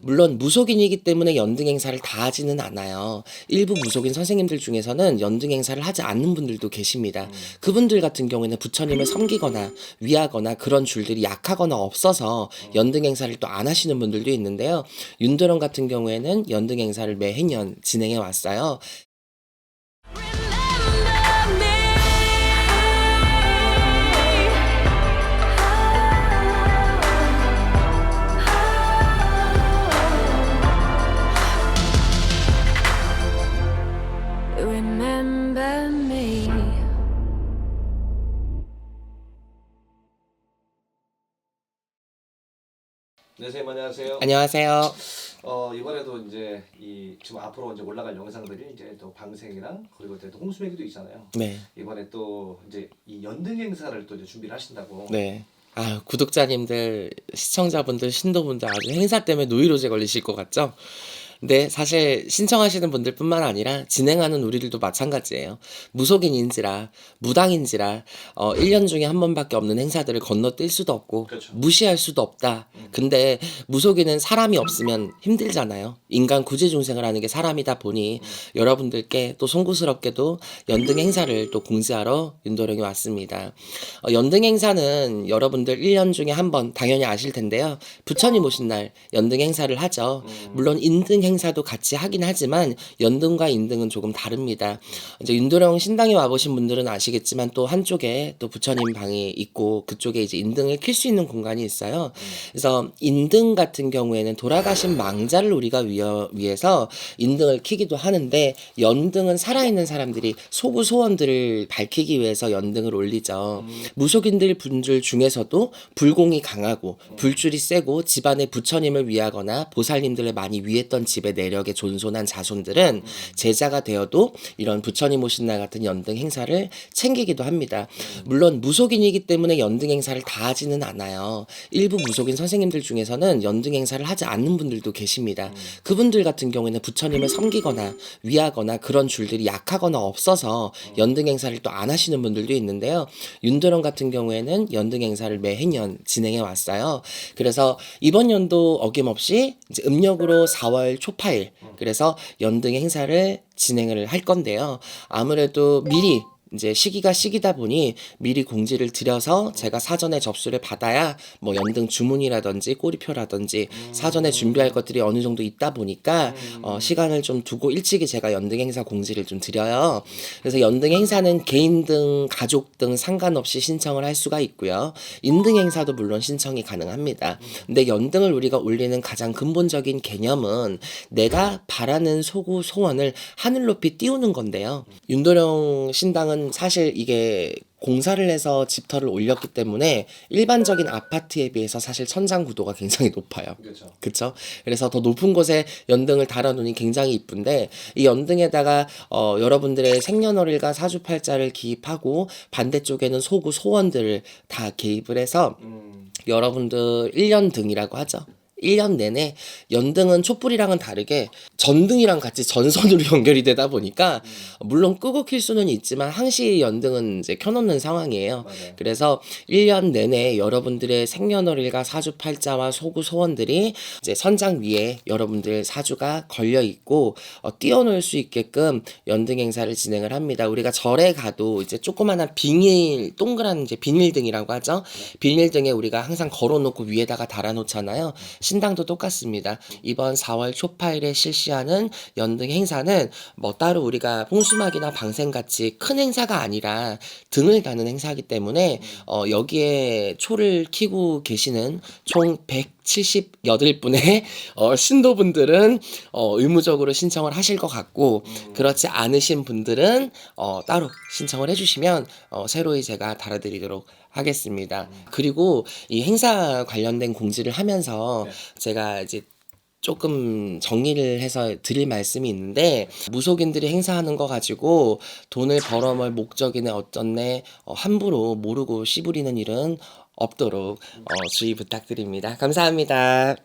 물론 무속인이기 때문에 연등 행사를 다 하지는 않아요. 일부 무속인 선생님들 중에서는 연등 행사를 하지 않는 분들도 계십니다. 그분들 같은 경우에는 부처님을 섬기거나 위하거나 그런 줄들이 약하거나 없어서 연등 행사를 또 안 하시는 분들도 있는데요. 윤도령 같은 경우에는 연등 행사를 매해년 진행해 왔어요. Remember me. 네, 선생님 안녕하세요. 안녕하세요. 이번에도 이제 지금 앞으로 이제 올라갈 영상들이 이제 또 방생이랑 그리고 또 홍수매기도 있잖아요. 네. 이번에 또 이제 이 연등 행사를 또 이제 준비를 하신다고. 네. 아, 구독자님들, 시청자분들, 신도분들 아주 행사 때문에 노이로제 걸리실 것 같죠? 근데 사실 신청하시는 분들뿐만 아니라 진행하는 우리들도 마찬가지예요. 무속인인지라 무당인지라 1년 중에 한 번밖에 없는 행사들을 건너뛸 수도 없고 그렇죠. 무시할 수도 없다. 근데 무속인은 사람이 없으면 힘들잖아요. 인간 구제중생을 하는 게 사람이다 보니 여러분들께 또 송구스럽게도 연등 행사를 또 공지하러 윤도령이 왔습니다. 연등 행사는 여러분들 1년 중에 한 번 당연히 아실 텐데요. 부처님 오신 날 연등 행사를 하죠. 물론 인등 행사도 같이 하긴 하지만 연등과 인등은 조금 다릅니다. 이제 윤도령 신당에 와보신 분들은 아시겠지만 또 한쪽에 또 부처님 방이 있고 그쪽에 이제 인등을 킬 수 있는 공간이 있어요. 그래서 인등 같은 경우에는 돌아가신 망자를 우리가 위해서 인등을 키기도 하는데 연등은 살아있는 사람들이 소구 소원들을 밝히기 위해서 연등을 올리죠. 무속인들 분들 중에서도 불공이 강하고 불줄이 세고 집안에 부처님을 위하거나 보살님들을 많이 위했던 집의 내력에 존손한 자손들은 제자가 되어도 이런 부처님 오신 날 같은 연등 행사를 챙기기도 합니다. 물론 무속인이기 때문에 연등 행사를 다 하지는 않아요. 일부 무속인 선생님들 중에서는 연등 행사를 하지 않는 분들도 계십니다. 그분들 같은 경우에는 부처님을 섬기거나 위하거나 그런 줄들이 약하거나 없어서 연등 행사를 또 안 하시는 분들도 있는데요. 윤도령 같은 경우에는 연등 행사를 매해년 진행해 왔어요. 그래서 이번 연도 어김없이 이제 음력으로 4월 초파일 그래서 연등 행사를 진행을 할 건데요. 아무래도 미리 이제 시기다 보니 미리 공지를 드려서 제가 사전에 접수를 받아야 뭐 연등 주문이라든지 꼬리표라든지 사전에 준비할 것들이 어느 정도 있다 보니까 시간을 좀 두고 일찍이 제가 연등 행사 공지를 좀 드려요. 그래서 연등 행사는 개인 등 가족 등 상관없이 신청을 할 수가 있고요. 인등 행사도 물론 신청이 가능합니다. 근데 연등을 우리가 올리는 가장 근본적인 개념은 내가 바라는 소구 소원을 하늘 높이 띄우는 건데요. 윤도령 신당은 사실 이게 공사를 해서 집터를 올렸기 때문에 일반적인 아파트에 비해서 사실 천장 구도가 굉장히 높아요. 그렇죠. 그쵸? 그래서 더 높은 곳에 연등을 달아놓으니 굉장히 이쁜데 이 연등에다가 여러분들의 생년월일과 사주팔자를 기입하고 반대쪽에는 소구 소원들을 다 개입을 해서 여러분들 1년 등이라고 하죠. 1년 내내 연등은 촛불이랑은 다르게 전등이랑 같이 전선으로 연결이 되다 보니까 물론 끄고 킬 수는 있지만 항시 연등은 이제 켜놓는 상황이에요. 맞아요. 그래서 1년 내내 여러분들의 생년월일과 사주팔자와 소구 소원들이 이제 선장 위에 여러분들 사주가 걸려 있고 띄워놓을 수 있게끔 연등 행사를 진행을 합니다. 우리가 절에 가도 이제 조그마한 비닐 동그란 이제 비닐등이라고 하죠. 비닐등에 우리가 항상 걸어놓고 위에다가 달아놓잖아요. 신당도 똑같습니다. 이번 4월 초파일에 실시하는 연등 행사는 뭐 따로 우리가 홍수막이나 방생같이 큰 행사가 아니라 등을 다는 행사이기 때문에 여기에 초를 켜고 계시는 총 178분의 신도분들은 의무적으로 신청을 하실 것 같고 그렇지 않으신 분들은 따로 신청을 해주시면 새로이 제가 달아드리도록 하겠습니다. 그리고 이 행사 관련된 공지를 하면서 네. 제가 이제 조금 정리를 해서 드릴 말씀이 있는데 무속인들이 행사하는 거 가지고 돈을 벌어먹을 목적이네 어쩌네 함부로 모르고 씨부리는 일은 없도록 주의 부탁드립니다. 감사합니다.